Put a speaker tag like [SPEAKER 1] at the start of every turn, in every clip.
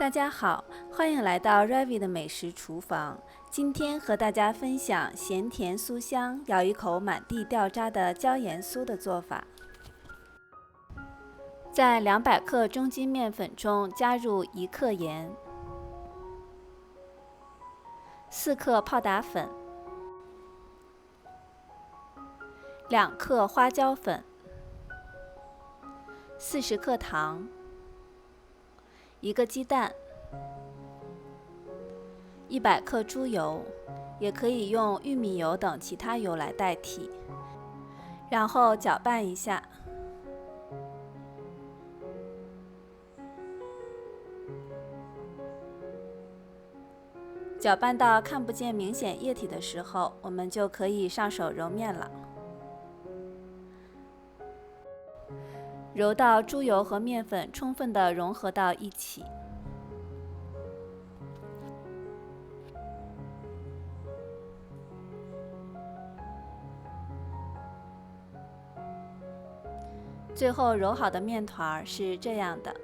[SPEAKER 1] 大家好，欢迎来到 Ravi 的美食厨房。今天和大家分享咸甜酥香、咬一口满地掉渣的椒盐酥的做法。在200克中筋面粉中加入1克盐、4克泡打粉、2克花椒粉、40克糖、1个鸡蛋、100克猪油，也可以用玉米油等其他油来代替，然后搅拌一下。搅拌到看不见明显液体的时候，我们就可以上手揉面了。揉到猪油和面粉充分地融合到一起。最后揉好的面团是这样的。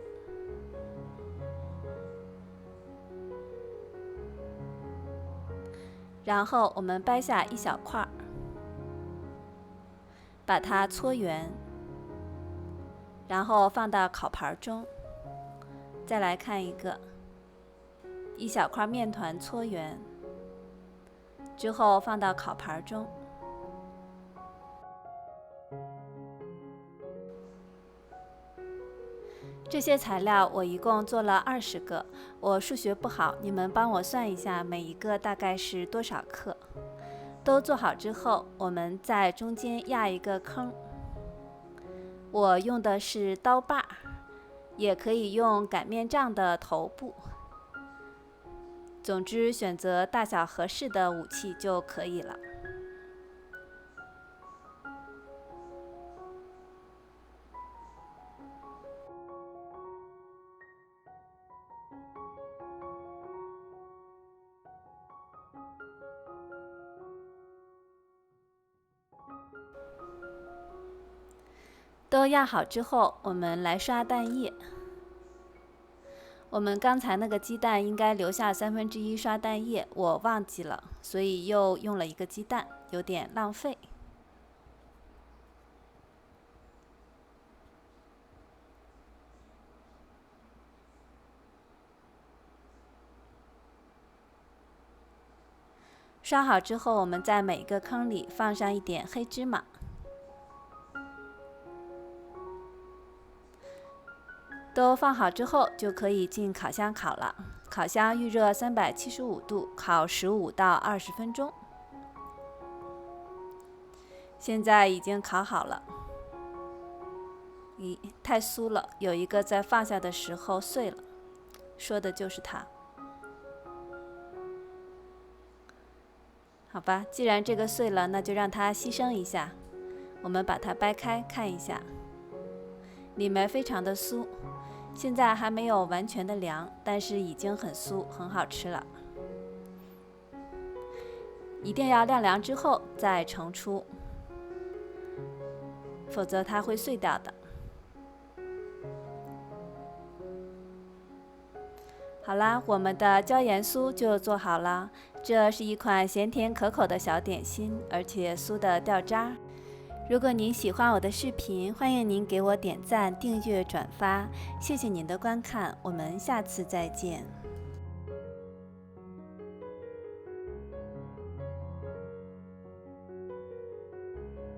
[SPEAKER 1] 然后我们掰下一小块，把它搓圆，然后放到烤盘中。再来看一个，一小块面团搓圆，之后放到烤盘中。这些材料我一共做了20个，我数学不好，你们帮我算一下每一个大概是多少克。都做好之后，我们在中间压一个坑，我用的是刀把，也可以用擀面杖的头部。总之，选择大小合适的武器就可以了。都压好之后，我们来刷蛋液。我们刚才那个鸡蛋应该留下1/3刷蛋液，我忘记了，所以又用了1个鸡蛋，有点浪费。刷好之后，我们在每个坑里放上一点黑芝麻。都放好之后，就可以进烤箱烤了。烤箱预热375度，烤15到20分钟。现在已经烤好了。咦，太酥了，有一个在放下的时候碎了，说的就是它。好吧，既然这个碎了，那就让它牺牲一下。我们把它掰开看一下，里面非常的酥。现在还没有完全的凉，但是已经很酥，很好吃了。一定要晾凉之后再盛出，否则它会碎掉的。好啦，我们的椒盐酥就做好了。这是一款咸甜可口的小点心，而且酥的掉渣。如果您喜欢我的视频，欢迎您给我点赞、订阅、转发，谢谢您的观看，我们下次再见。